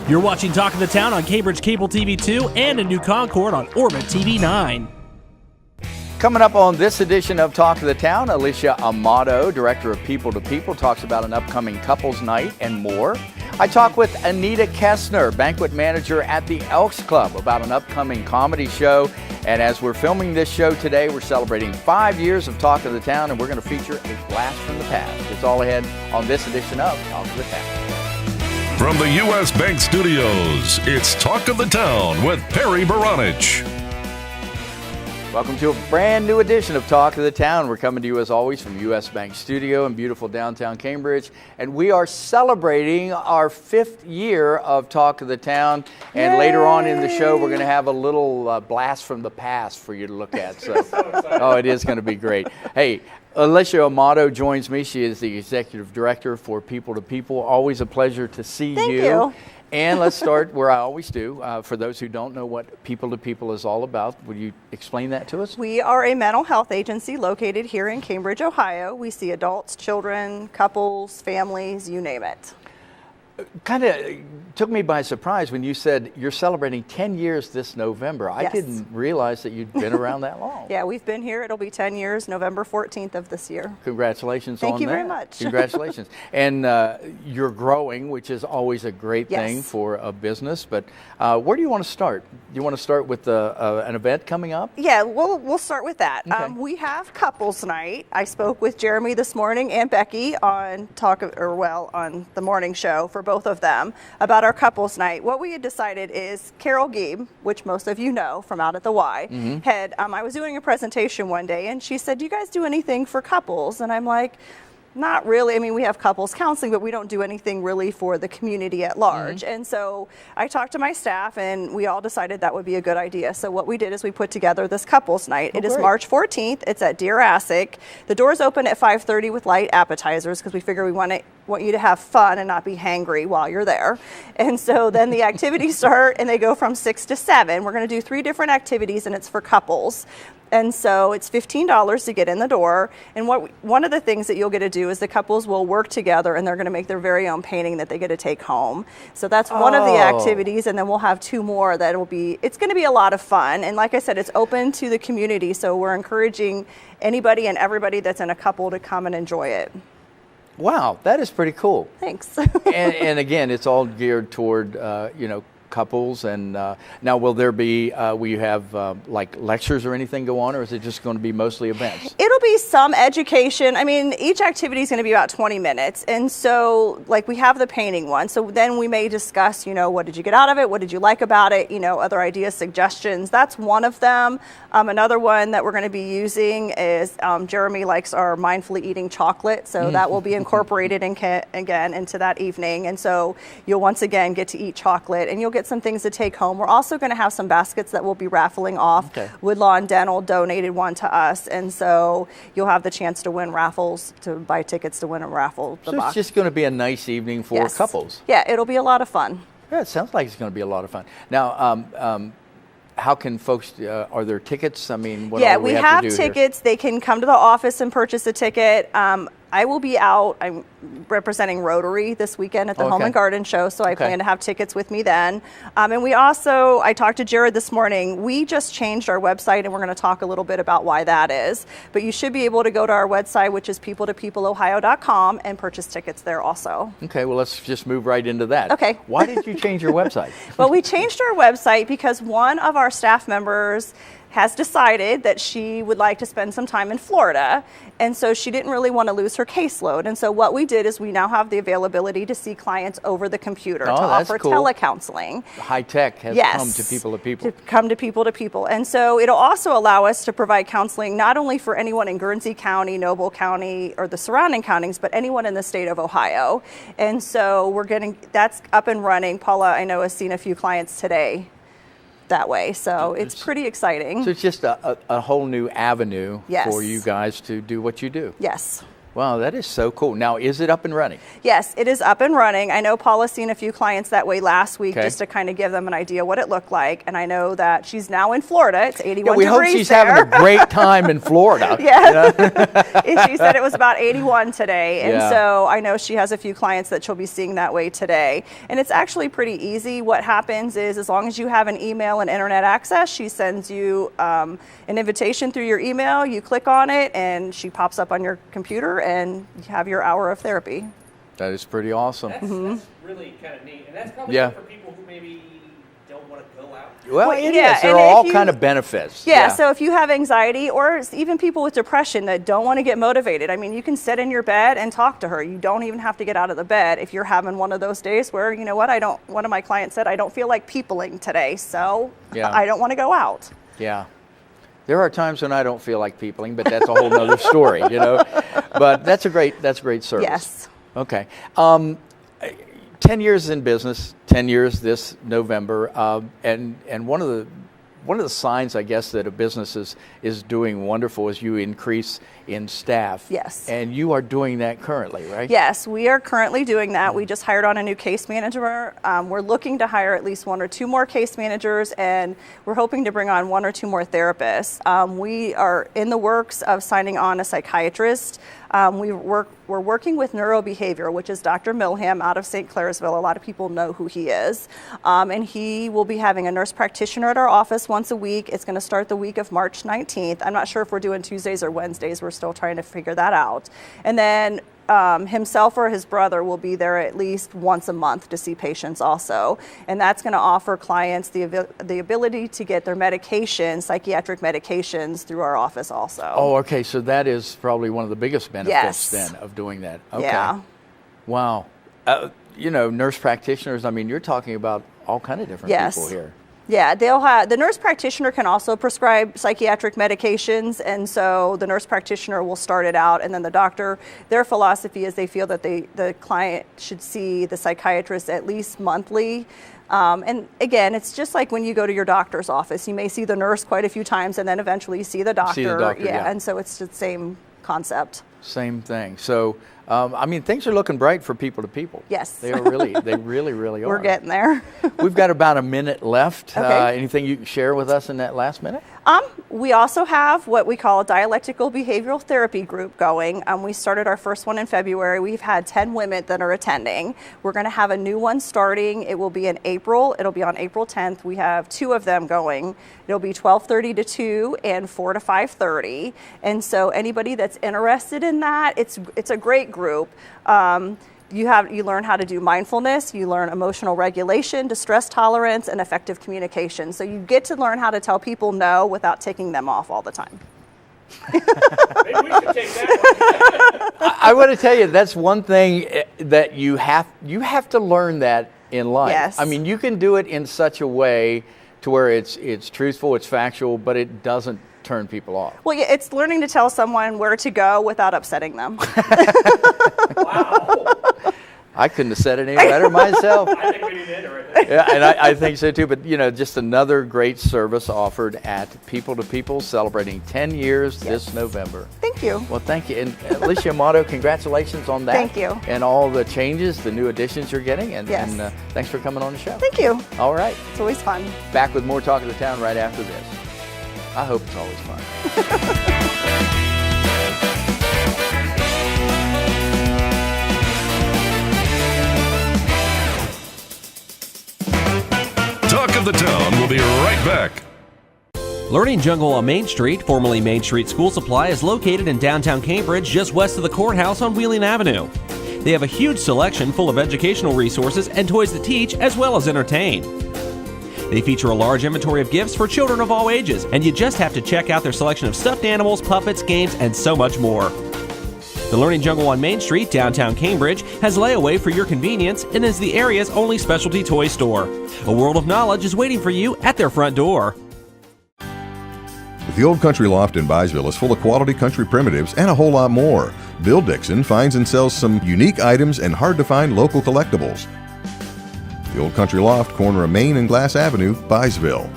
You're watching Talk of the Town on Cambridge Cable TV 2 and a new Concord on Orbit TV 9. Coming up on this edition of Talk of the Town, Alicia Amato, Director of People to People, talks about an upcoming couples night and more. I talk with Anita Kesner, Banquet Manager at the Elks Club, about an upcoming comedy show. And as we're filming this show today, we're celebrating 5 years of Talk of the Town, and we're going to feature a blast from the past. It's all ahead on this edition of Talk of the Town. From the U.S. Bank Studios, it's Talk of the Town with Perry Baranich. Welcome to a brand new edition of Talk of the Town. We're coming to you as always from U.S. Bank Studio in beautiful downtown Cambridge. And we are celebrating our 5th year of Talk of the Town. And later on in the show, we're going to have a little blast from the past for you to look at. So, oh, it is going to be great. Hey, Alicia Amato joins me. She is the Executive Director for People to People. Always a pleasure to see Thank you. And let's start where I always do. For those who don't know what People to People is all about, would you explain that to us? We are a mental health agency located here in Cambridge, Ohio. We see adults, children, couples, families, you name it. Kind of took me by surprise when you said you're celebrating 10 years this November. I Yes. didn't realize that you'd been around that long. Yeah, we've been here. It'll be 10 years, November 14th of this year. Congratulations on that. Thank you very much. Congratulations. And you're growing, which is always a great thing Yes. for a business. But where do you want to start? Do you want to start with an event coming up? Yeah, we'll start with that. Okay. We have couples night. I spoke with Jeremy this morning and Becky on on the morning show for both of them about our couples night. What we had decided is Carol Gieb, which most of you know from out at the Y, had I was doing a presentation one day and she said, "Do you guys do anything for couples?" And I'm like, not really. I mean, we have couples counseling, but we don't do anything really for the community at large. And so I talked to my staff and we all decided that would be a good idea. So what we did is we put together this couples night. It is great. March 14th. It's at Deer Asic. The doors open at 5:30 with light appetizers because we figure we want you to have fun and not be hangry while you're there. And so then the activities start and they go from 6 to 7. We're going to do 3 different activities and it's for couples. And so it's $15 to get in the door. And one of the things that you'll get to do is the couples will work together and they're going to make their very own painting that they get to take home. So that's one of the activities. And then we'll have 2 more that it's going to be a lot of fun. And like I said, it's open to the community. So we're encouraging anybody and everybody that's in a couple to come and enjoy it. Wow, that is pretty cool. Thanks. and again, it's all geared toward, couples. And now will there be, will you have like lectures or anything go on, or is it just going to be mostly events? It'll be some education. I mean, each activity is going to be about 20 minutes. And so like we have the painting one. So then we may discuss, what did you get out of it? What did you like about it? Other ideas, suggestions. That's one of them. Another one that we're going to be using is Jeremy likes our mindfully eating chocolate. So that will be incorporated again into that evening. And so you'll once again get to eat chocolate and you'll get some things to take home. We're also going to have some baskets that we'll be raffling off. Okay. Woodlawn Dental donated one to us. And so you'll have the chance to win raffles, to buy tickets to win a raffle. So it's just going to be a nice evening for Yes. couples. Yeah, it'll be a lot of fun. Yeah, it sounds like it's going to be a lot of fun. Now, how can folks, are there tickets? I mean, what all do we have have to do tickets. They can come to the office and purchase a ticket. I will be out. I'm representing Rotary this weekend at the Home and Garden Show, so I plan to have tickets with me then. And I talked to Jared this morning. We just changed our website, and we're going to talk a little bit about why that is. But you should be able to go to our website, which is peopletopeopleohio.com, and purchase tickets there also. Okay, well, let's just move right into that. Okay. Why did you change your website? Well, we changed our website because one of our staff members has decided that she would like to spend some time in Florida. And so she didn't really want to lose her caseload. And so what we did is we now have the availability to see clients over the computer, to offer telecounseling. High tech has come to people to people. To come to people to people. And so it'll also allow us to provide counseling not only for anyone in Guernsey County, Noble County, or the surrounding counties, but anyone in the state of Ohio. And so that's up and running. Paula, I know, has seen a few clients today that way. So it's pretty exciting. So it's just a whole new avenue Yes. for you guys to do what you do. Yes. Wow, that is so cool. Now, is it up and running? Yes, it is up and running. I know Paula's seen a few clients that way last week, Okay. just to kind of give them an idea what it looked like. And I know that she's now in Florida. It's 81 We hope degrees she's there. having a great time in Florida. Yeah. She said it was about 81 today. And Yeah. so I know she has a few clients that she'll be seeing that way today. And it's actually pretty easy. What happens is, as long as you have an email and internet access, she sends you an invitation through your email. You click on it and she pops up on your computer and you have your hour of therapy. That is pretty awesome. That's really kind of neat. And that's probably Yeah. good for people who maybe don't want to go out. Well, it yeah, is. There and are if all you- kind of benefits. Yeah, so if you have anxiety or even people with depression that don't want to get motivated, I mean, you can sit in your bed and talk to her. You don't even have to get out of the bed if you're having one of those days where, you know what, one of my clients said, I don't feel like peopling today, so Yeah. I don't want to go out. Yeah. There are times when I don't feel like peopling, but that's a whole nother story, you know. But that's a great service. Yes. Okay. 10 years in business, 10 years this November, and one of the signs, I guess, that a business is doing wonderful is you increase in staff. Yes. And you are doing that currently, right? Yes, we are currently doing that. We just hired on a new case manager. We're looking to hire at least 1 or 2 more case managers, and we're hoping to bring on 1 or 2 more therapists. We are in the works of signing on a psychiatrist. We're working with neurobehavior, which is Dr. Milham out of St. Clairsville. A lot of people know who he is. And he will be having a nurse practitioner at our office once a week. It's going to start the week of March 19th. I'm not sure if we're doing Tuesdays or Wednesdays. We're still trying to figure that out. And then himself or his brother will be there at least once a month to see patients also. And that's going to offer clients the ability to get their medications, psychiatric medications, through our office also. Oh, okay. So that is probably one of the biggest benefits then of doing that. Okay. Yeah. Wow. You know, nurse practitioners, I mean, you're talking about all kind of different people here. Yeah, the nurse practitioner can also prescribe psychiatric medications, and so the nurse practitioner will start it out, and then the doctor, their philosophy is they feel that the client should see the psychiatrist at least monthly. And again, it's just like when you go to your doctor's office. You may see the nurse quite a few times, and then eventually you see the doctor. Yeah, and so it's the same concept. Same thing. So, I mean, things are looking bright for people to people. Yes. They are really, they really are. We're getting there. We've got about a minute left. Okay. Anything you can share with us in that last minute? We also have what we call a dialectical behavioral therapy group going. We started our first one in February. We've had 10 women that are attending. We're going to have a new one starting. It will be in April. It'll be on April 10th. We have 2 of them going. It'll be 12:30 to 2 and 4 to 5:30. And so anybody that's interested in that, it's a great group. You learn how to do mindfulness, you learn emotional regulation, distress tolerance, and effective communication. So you get to learn how to tell people no without ticking them off all the time. Maybe we should take that one. I want to tell you, that's one thing that you have to learn that in life. Yes. I mean, you can do it in such a way to where it's truthful, it's factual, but it doesn't turn people off. Well, yeah, it's learning to tell someone where to go without upsetting them. Wow. I couldn't have said it any better myself. I think we need to end it right there. Yeah, and I think so too. But, you know, just another great service offered at People to People, celebrating 10 years this November. Thank you. Well, thank you. And Alicia Amato, congratulations on that. Thank you. And all the changes, the new additions you're getting. And, Yes. and thanks for coming on the show. Thank you. All right. It's always fun. Back with more Talk of the Town right after this. I hope it's always fun. Talk of the Town will be right back. Learning Jungle on Main Street, formerly Main Street School Supply, is located in downtown Cambridge, just west of the courthouse on Wheeling Avenue. They have a huge selection full of educational resources and toys that teach as well as entertain. They feature a large inventory of gifts for children of all ages, and you just have to check out their selection of stuffed animals, puppets, games, and so much more. The Learning Jungle on Main Street, downtown Cambridge, has layaway for your convenience and is the area's only specialty toy store. A world of knowledge is waiting for you at their front door. The Old Country Loft in Byesville is full of quality country primitives and a whole lot more. Bill Dixon finds and sells some unique items and hard-to-find local collectibles. The Old Country Loft, corner of Main and Glass Avenue, Byesville.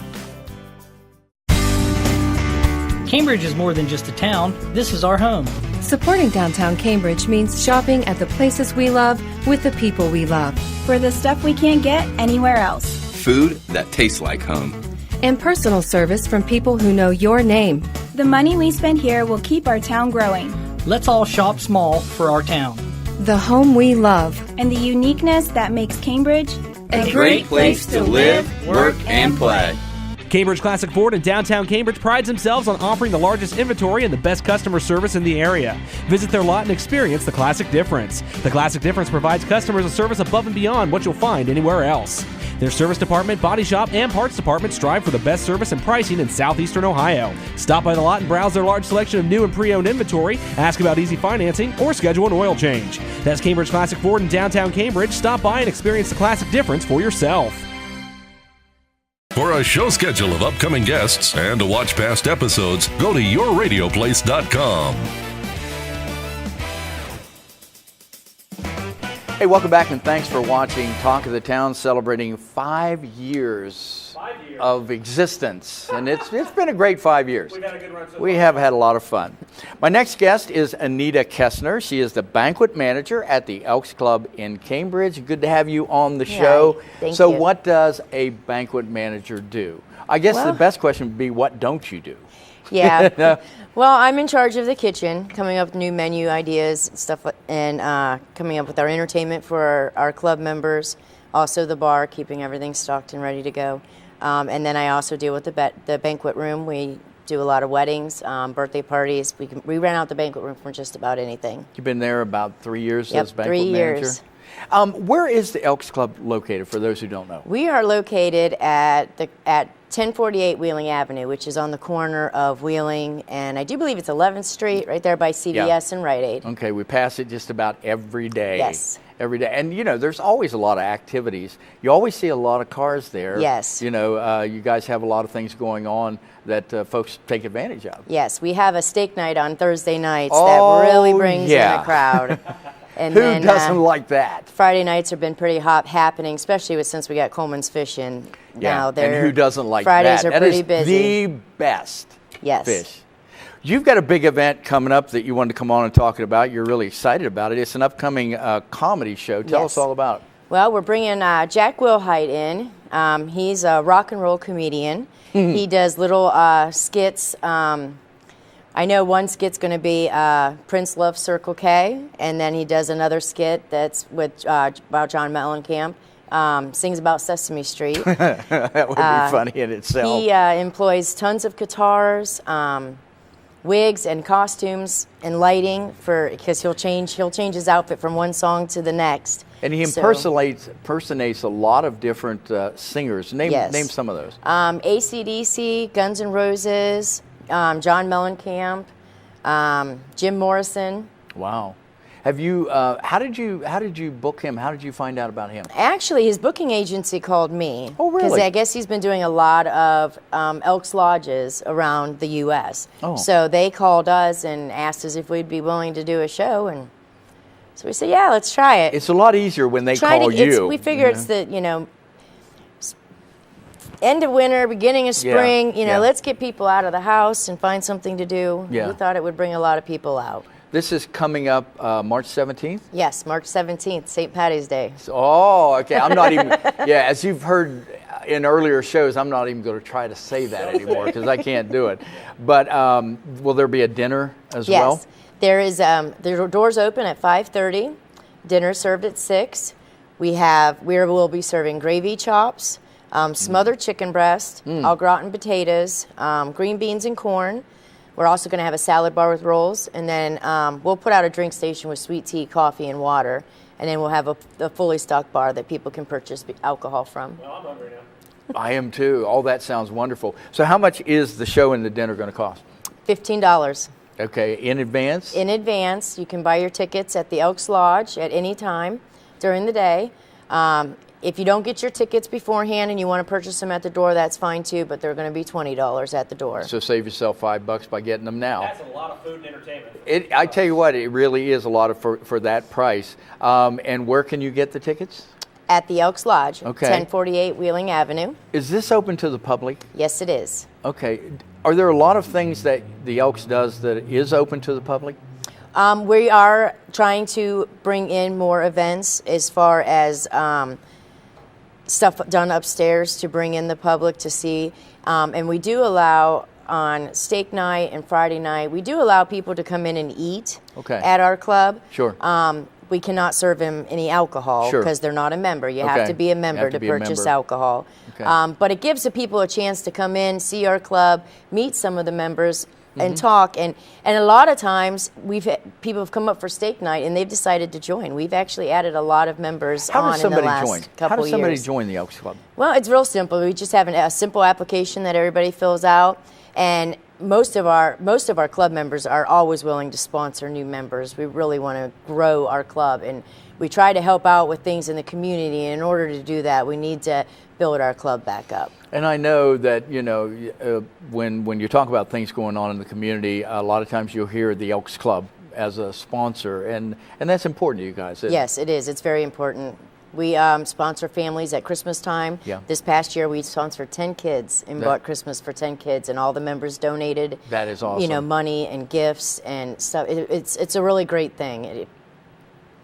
Cambridge is more than just a town. This is our home. Supporting downtown Cambridge means shopping at the places we love with the people we love. For the stuff we can't get anywhere else. Food that tastes like home. And personal service from people who know your name. The money we spend here will keep our town growing. Let's all shop small for our town. The home we love. And the uniqueness that makes Cambridge a great place to live, work, and play. Cambridge Classic Ford in downtown Cambridge prides themselves on offering the largest inventory and the best customer service in the area. Visit their lot and experience the Classic Difference. The Classic Difference provides customers a service above and beyond what you'll find anywhere else. Their service department, body shop, and parts department strive for the best service and pricing in southeastern Ohio. Stop by the lot and browse their large selection of new and pre-owned inventory, ask about easy financing, or schedule an oil change. That's Cambridge Classic Ford in downtown Cambridge. Stop by and experience the Classic Difference for yourself. For a show schedule of upcoming guests and to watch past episodes, go to yourradioplace.com. Hey, welcome back and thanks for watching Talk of the Town, celebrating 5 years of existence. And it's been a great 5 years. We've had a good run so far. We have had a lot of fun. My next guest is Anita Kesner. She is the banquet manager at the Elks Club in Cambridge. Good to have you on the show. Thank you. What does a banquet manager do? I guess the best question would be, what don't you do? Yeah. Well, I'm in charge of the kitchen, coming up with new menu ideas and stuff, and coming up with our entertainment for our club members. Also the bar, keeping everything stocked and ready to go. And then I also deal with the banquet room. We do a lot of weddings, birthday parties. We rent out the banquet room for just about anything. You've been there about 3 years Yep, as banquet 3 manager? years. Where is the Elks Club located, for those who don't know? We are located at 1048 Wheeling Avenue, which is on the corner of Wheeling, and I do believe it's 11th Street, right there by CVS and Rite Aid. Okay, we pass it just about every day. Yes. Every day. And, there's always a lot of activities. You always see a lot of cars there. Yes. You guys have a lot of things going on that folks take advantage of. Yes, we have a steak night on Thursday nights that really brings in a crowd. And Who doesn't like that? Friday nights have been pretty happening, especially since we got Coleman's Fishing. Now and who doesn't like Fridays that? are pretty That is busy. the best fish. You've got a big event coming up that you wanted to come on and talk about. You're really excited about it. It's an upcoming comedy show. Tell us all about it. Well, we're bringing Jack Wilhite in. He's a rock and roll comedian. He does little skits. I know one skit's going to be Prince Loves Circle K, and then he does another skit that's with about John Mellencamp. Sings about Sesame Street. That would be funny in itself. He employs tons of guitars, wigs, and costumes and lighting because he'll change his outfit from one song to the next. And he impersonates a lot of different singers. Name some of those. AC/DC, Guns N' Roses, John Mellencamp, Jim Morrison. Wow. Have you? How did you book him? How did you find out about him? Actually, his booking agency called me. Oh, really? Because I guess he's been doing a lot of Elks lodges around the U.S. Oh. So they called us and asked us if we'd be willing to do a show, and so we said, yeah, let's try it. It's a lot easier when they call you. We figure it's the end of winter, beginning of spring. Let's get people out of the house and find something to do. Yeah. We thought it would bring a lot of people out. This is coming up March 17th? Yes, March 17th, St. Patty's Day. Oh, okay. I'm not even, as you've heard in earlier shows, I'm not even going to try to say that anymore because I can't do it. But will there be a dinner as well? Yes. There is, the doors open at 5:30, dinner served at 6. We will be serving gravy chops, smothered chicken breast, au gratin potatoes, green beans and corn. We're also going to have a salad bar with rolls, and then we'll put out a drink station with sweet tea, coffee, and water, and then we'll have a fully stocked bar that people can purchase alcohol from. Well, I'm hungry now. I am too. All that sounds wonderful. So how much is the show and the dinner going to cost? $15. Okay, in advance? In advance. You can buy your tickets at the Elks Lodge at any time during the day. If you don't get your tickets beforehand and you want to purchase them at the door, that's fine too, but they're going to be $20 at the door. So save yourself $5 by getting them now. That's a lot of food and entertainment. I tell you what, it really is a lot for that price. And where can you get the tickets? At the Elks Lodge, okay. 1048 Wheeling Avenue. Is this open to the public? Yes, it is. Okay. Are there a lot of things that the Elks does that is open to the public? We are trying to bring in more events as far as stuff done upstairs to bring in the public to see. And we do allow on steak night and Friday night, we do allow people to come in and eat at our club. Sure. We cannot serve them any alcohol because they're not a member. You have to be a member to purchase alcohol. But it gives the people a chance to come in, see our club, meet some of the members, and talk. And a lot of times, people have come up for steak night and they've decided to join. We've actually added a lot of members in the last couple years. How does somebody join the Elks Club? Well, it's real simple. We just have a simple application that everybody fills out, and most of our club members are always willing to sponsor new members. We really want to grow our club, and we try to help out with things in the community. And in order to do that, we need to build our club back up. And I know that, you know, when you talk about things going on in the community, a lot of times you'll hear the Elks Club as a sponsor, and that's important to you guys. Yes, it is. It's very important. We sponsor families at Christmas time. Yeah. This past year, we sponsored 10 kids and bought Christmas for 10 kids, and all the members donated. That is awesome. You know, money and gifts and stuff. It's a really great thing.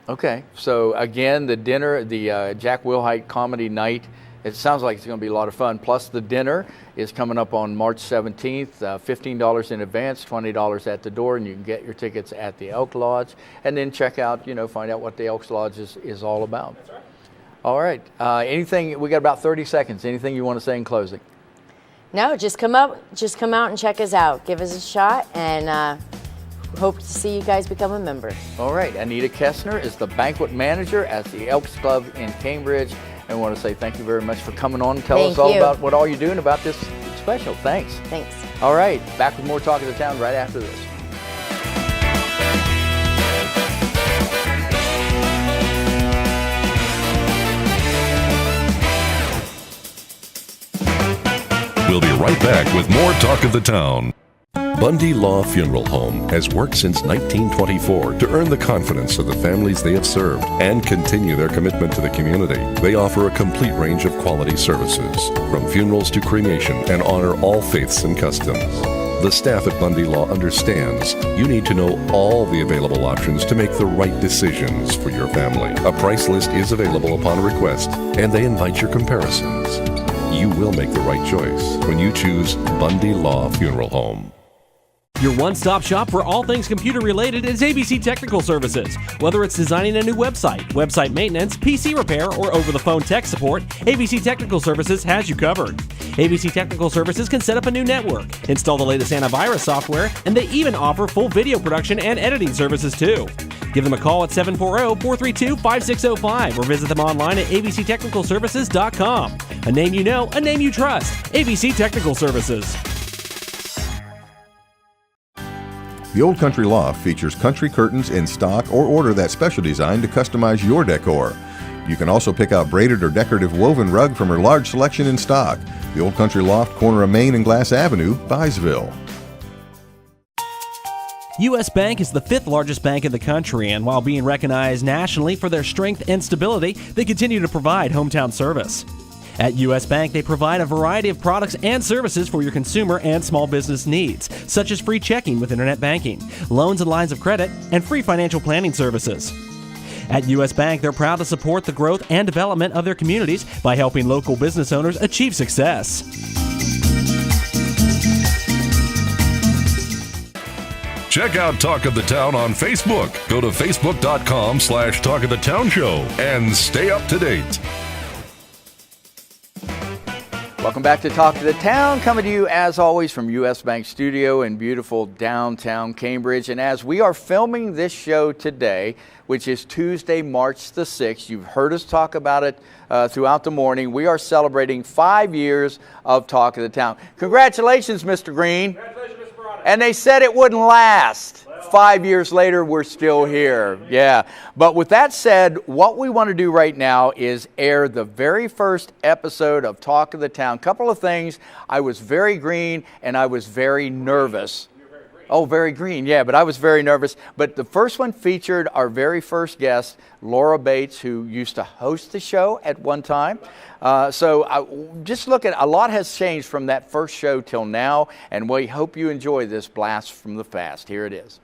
Okay, so again, the dinner, the Jack Wilhite Comedy Night, it sounds like it's going to be a lot of fun. Plus, the dinner is coming up on March 17th, $15 in advance, $20 at the door, and you can get your tickets at the Elk Lodge. And then check out, find out what the Elks Lodge is all about. That's right. All right. Anything? We got about 30 seconds. Anything you want to say in closing? No, just come out and check us out. Give us a shot, and hope to see you guys become a member. All right. Anita Kesner is the banquet manager at the Elks Club in Cambridge. And I want to say thank you very much for coming on and tell us all about what all you're doing about this special. Thanks. Thanks. All right. Back with more Talk of the Town right after this. We'll be right back with more Talk of the Town. Bundy Law Funeral Home has worked since 1924 to earn the confidence of the families they have served and continue their commitment to the community. They offer a complete range of quality services, from funerals to cremation, and honor all faiths and customs. The staff at Bundy Law understands you need to know all the available options to make the right decisions for your family. A price list is available upon request, and they invite your comparisons. You will make the right choice when you choose Bundy Law Funeral Home. Your one-stop shop for all things computer-related is ABC Technical Services. Whether it's designing a new website, website maintenance, PC repair, or over-the-phone tech support, ABC Technical Services has you covered. ABC Technical Services can set up a new network, install the latest antivirus software, and they even offer full video production and editing services too. Give them a call at 740-432-5605 or visit them online at abctechnicalservices.com. A name you know, a name you trust. ABC Technical Services. The Old Country Loft features country curtains in stock or order that special design to customize your decor. You can also pick out braided or decorative woven rug from her large selection in stock. The Old Country Loft, corner of Main and Glass Avenue, Byesville. U.S. Bank is the 5th largest bank in the country, and while being recognized nationally for their strength and stability, they continue to provide hometown service. At U.S. Bank, they provide a variety of products and services for your consumer and small business needs, such as free checking with internet banking, loans and lines of credit, and free financial planning services. At U.S. Bank, they're proud to support the growth and development of their communities by helping local business owners achieve success. Check out Talk of the Town on Facebook. Go to facebook.com/Talk of the Town Show and stay up to date. Welcome back to Talk to the Town, coming to you as always from U.S. Bank Studio in beautiful downtown Cambridge. And as we are filming this show today, which is Tuesday, March the 6th, you've heard us talk about it throughout the morning. We are celebrating 5 years of Talk of the Town. Congratulations, Mr. Green. Congratulations, Mr. Barada. And they said it wouldn't last. 5 years later, we're still here. Yeah. But with that said, what we want to do right now is air the very first episode of Talk of the Town. Couple of things. I was very green and I was very nervous. Oh, very green, yeah, but I was very nervous. But the first one featured our very first guest, Laura Bates, who used to host the show at one time. Just look at, a lot has changed from that first show till now, and we hope you enjoy this blast from the past. Here it is.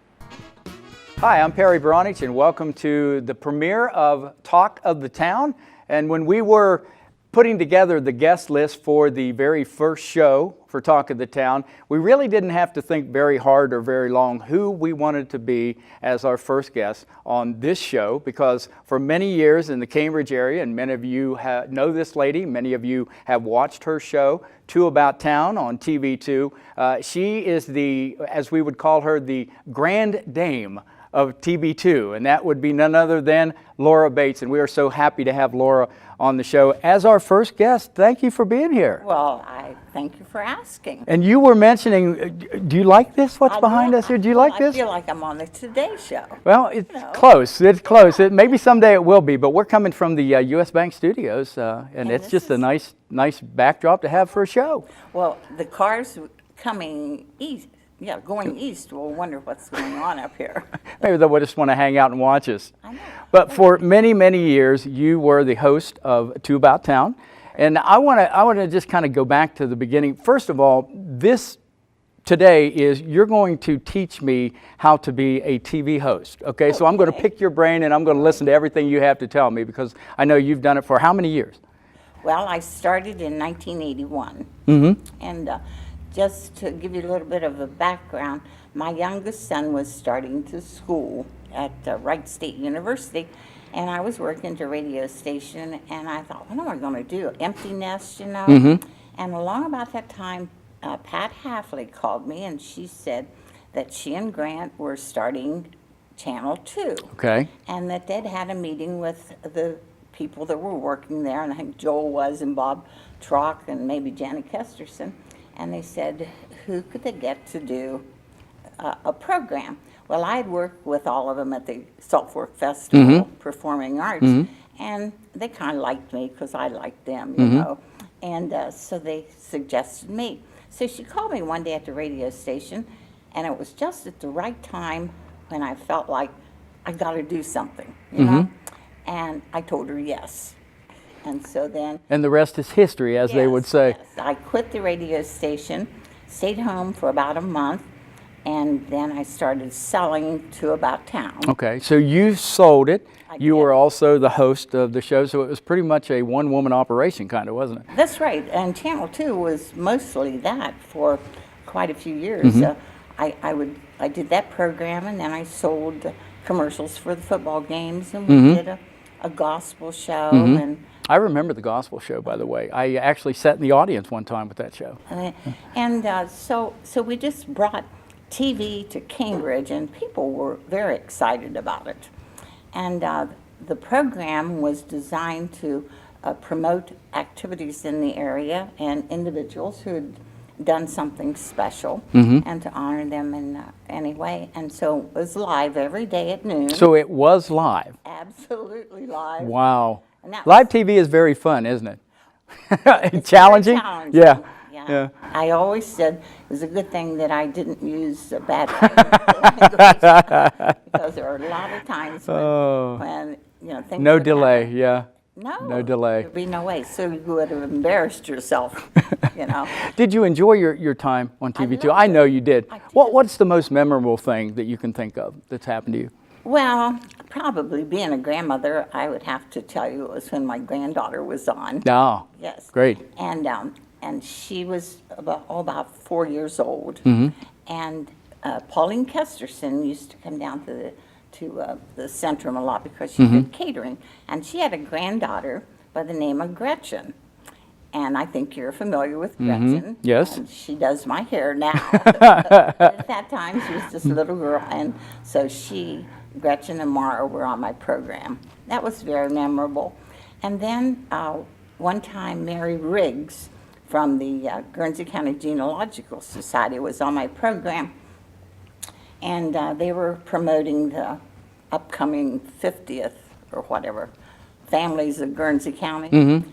Hi, I'm Perry Bronich, and welcome to the premiere of Talk of the Town. And when we were putting together the guest list for the very first show for Talk of the Town, we really didn't have to think very hard or very long who we wanted to be as our first guest on this show, because for many years in the Cambridge area, and many of you know this lady, many of you have watched her show, Two About Town on TV2. She is the, as we would call her, the Grand Dame of TV2, and that would be none other than Laura Bates, and we are so happy to have Laura on the show as our first guest. Thank you for being here. Well, I thank you for asking. And you were mentioning, do you like this, what's behind us here? Do you like this? I feel like I'm on the Today Show. Well, it's close, it's close. Maybe someday it will be, but we're coming from the US Bank Studios, and it's just a nice backdrop to have for a show. Well, the cars coming east, going east, will wonder what's going on up here. Maybe they'll just want to hang out and watch us. I know. But for many, many years, you were the host of Two About Town. And I want to just kind of go back to the beginning. First of all, this today is you're going to teach me how to be a TV host. Okay, so I'm going to pick your brain and I'm going to listen to everything you have to tell me, because I know you've done it for how many years? Well, I started in 1981. And just to give you a little bit of a background, my youngest son was starting to school at Wright State University, and I was working at a radio station, and I thought, what am I going to do? Empty nest, you know? And along about that time, Pat Halfley called me, and she said that she and Grant were starting Channel 2. Okay. And that they'd had a meeting with the people that were working there, and I think Joel was, and Bob Trock, and maybe Janet Kesterson. And they said, who could they get to do a program? Well, I'd worked with all of them at the Salt Fork Festival, Performing Arts, and they kind of liked me because I liked them, you know. And so they suggested me. So she called me one day at the radio station, and it was just at the right time when I felt like I got to do something, you know. And I told her yes. And so then... And the rest is history, as they would say. Yes. I quit the radio station, stayed home for about a month, and then I started selling To About Town. Okay, so you sold it. You were also the host of the show, so it was pretty much a one-woman operation, kind of, wasn't it? That's right, and Channel 2 was mostly that for quite a few years. I did that program, and then I sold commercials for the football games, and we did a gospel show. And I remember the gospel show, by the way. I actually sat in the audience one time with that show. So we just brought TV to Cambridge, and people were very excited about it. And the program was designed to promote activities in the area and individuals who had done something special, and to honor them in any way. And so it was live every day at noon. So it was live? Absolutely live. Wow. Live TV is very fun, isn't it? Challenging? Challenging. Yeah. I always said it was a good thing that I didn't use a bad because there are a lot of times when you know, things no delay, No delay. There'd be no way. So you would have embarrassed yourself, you know. Did you enjoy your time on TV too? I know you did. What's the most memorable thing that you can think of that's happened to you? Well, probably being a grandmother, I would have to tell you it was when my granddaughter was on. Oh, yes. Great. And she was about 4 years old. And Pauline Kesterson used to come down to the Centrum a lot because she did catering. And she had a granddaughter by the name of Gretchen. And I think you're familiar with Gretchen. Yes. And she does my hair now. At that time, she was just a little girl. And so Gretchen and Mara were on my program. That was very memorable. And then one time, Mary Riggs from the Guernsey County Genealogical Society was on my program. And they were promoting the upcoming 50th or whatever families of Guernsey County.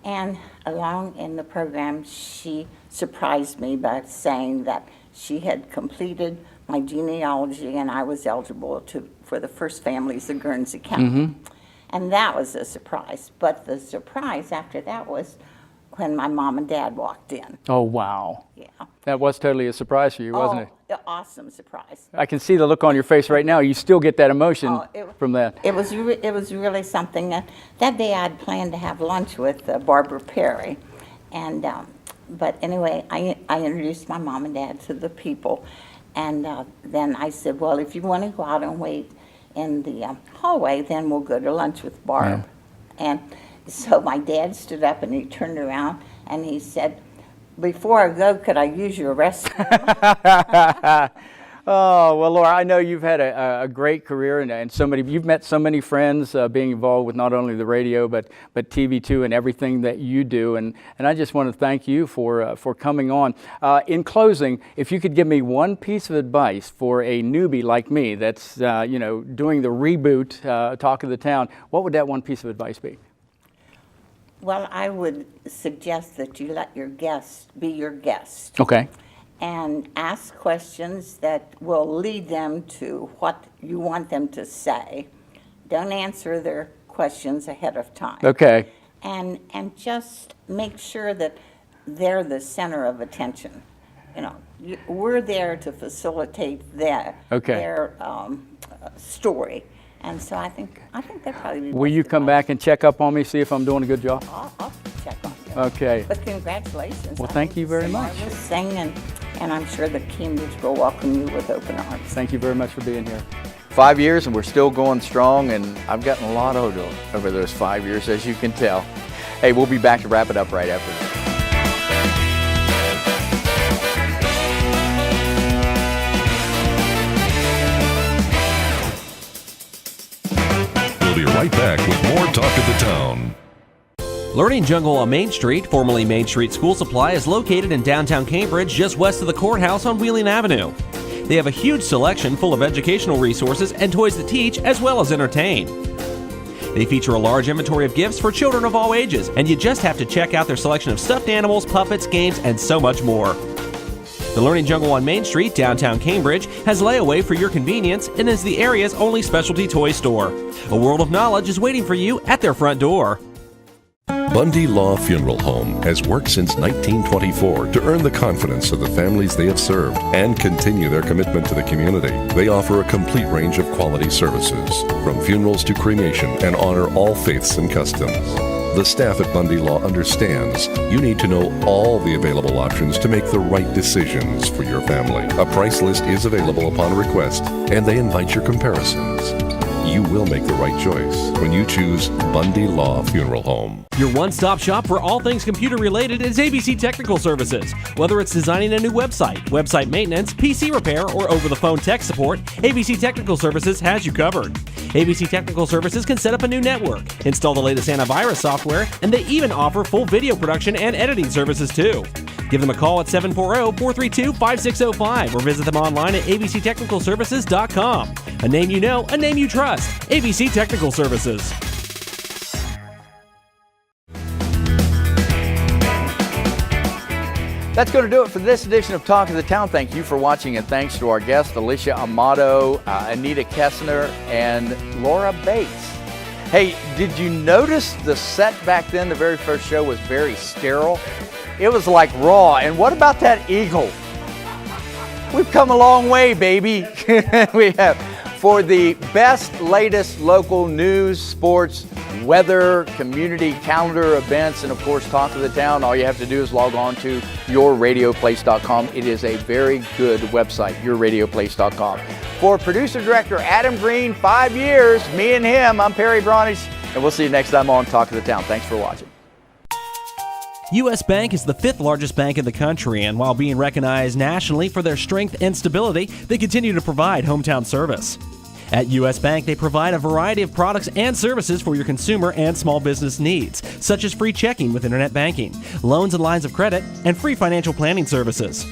And along in the program, she surprised me by saying that she had completed my genealogy and I was eligible for the first families of Guernsey County. And that was a surprise. But the surprise after that was when my mom and dad walked in. Oh, wow. Yeah. That was totally a surprise for you, wasn't it? An awesome surprise. I can see the look on your face right now. You still get that emotion from that. It was really something. That day I'd planned to have lunch with Barbara Perry. And, but anyway, I introduced my mom and dad to the people. And then I said, well, if you want to go out and wait in the hallway, then we'll go to lunch with Barb. Yeah. And so my dad stood up and he turned around and he said, before I go, could I use your restroom? Oh, well, Laura, I know you've had a great career and you've met so many friends being involved with not only the radio, but TV too, and everything that you do. And I just want to thank you for coming on. In closing, if you could give me one piece of advice for a newbie like me that's, doing the reboot, Talk of the Town, what would that one piece of advice be? Well, I would suggest that you let your guest be your guest. Okay. And ask questions that will lead them to what you want them to say. Don't answer their questions ahead of time. Okay. And just make sure that they're the center of attention. We're there to facilitate their story. And so I think that probably be. Will you come back and check up on me, see if I'm doing a good job? I'll check on you. Okay. But congratulations. Well, thank you very much. Marvelous thing, and I'm sure that Cambridge will welcome you with open arms. Thank you very much for being here. 5 years and we're still going strong, and I've gotten a lot older over those 5 years, as you can tell. Hey, we'll be back to wrap it up right after this. We'll be right back with more Talk of the Town. Learning Jungle on Main Street, formerly Main Street School Supply, is located in downtown Cambridge, just west of the courthouse on Wheeling Avenue. They have a huge selection full of educational resources and toys that teach as well as entertain. They feature a large inventory of gifts for children of all ages, and you just have to check out their selection of stuffed animals, puppets, games, and so much more. The Learning Jungle on Main Street, downtown Cambridge, has layaway for your convenience and is the area's only specialty toy store. A world of knowledge is waiting for you at their front door. Bundy Law Funeral Home has worked since 1924 to earn the confidence of the families they have served and continue their commitment to the community. They offer a complete range of quality services, from funerals to cremation, and honor all faiths and customs. The staff at Bundy Law understands you need to know all the available options to make the right decisions for your family. A price list is available upon request, and they invite your comparisons. You will make the right choice when you choose Bundy Law Funeral Home. Your one-stop shop for all things computer-related is ABC Technical Services. Whether it's designing a new website, website maintenance, PC repair, or over-the-phone tech support, ABC Technical Services has you covered. ABC Technical Services can set up a new network, install the latest antivirus software, and they even offer full video production and editing services too. Give them a call at 740-432-5605 or visit them online at abctechnicalservices.com. A name you know, a name you trust. ABC Technical Services. That's going to do it for this edition of Talk of the Town. Thank you for watching, and thanks to our guests, Alicia Amato, Anita Kesner, and Laura Bates. Hey, did you notice the set back then, the very first show, was very sterile? It was like raw. And what about that eagle? We've come a long way, baby. We have. For the best, latest local news, sports, weather, community calendar events, and of course Talk of the Town, all you have to do is log on to yourradioplace.com. It is a very good website, yourradioplace.com. For producer-director Adam Green, 5 years, me and him, I'm Perry Bronish, and we'll see you next time on Talk of the Town. Thanks for watching. U.S. Bank is the 5th largest bank in the country, and while being recognized nationally for their strength and stability, they continue to provide hometown service. At U.S. Bank, they provide a variety of products and services for your consumer and small business needs, such as free checking with internet banking, loans and lines of credit, and free financial planning services.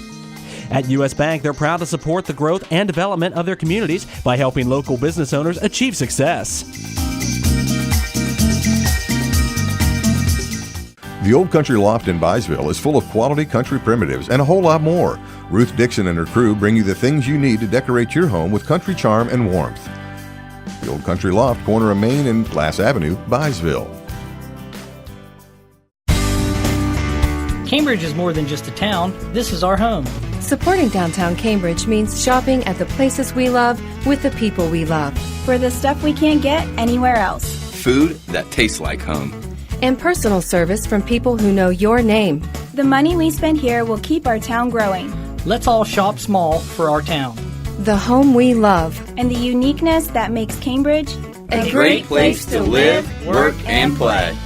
At U.S. Bank, they're proud to support the growth and development of their communities by helping local business owners achieve success. The Old Country Loft in Byesville is full of quality country primitives and a whole lot more. Ruth Dixon and her crew bring you the things you need to decorate your home with country charm and warmth. The Old Country Loft, corner of Main and Glass Avenue, Byesville. Cambridge is more than just a town. This is our home. Supporting downtown Cambridge means shopping at the places we love with the people we love. For the stuff we can't get anywhere else. Food that tastes like home. And personal service from people who know your name. The money we spend here will keep our town growing. Let's all shop small for our town. The home we love. And the uniqueness that makes Cambridge a great place to live, work, and play.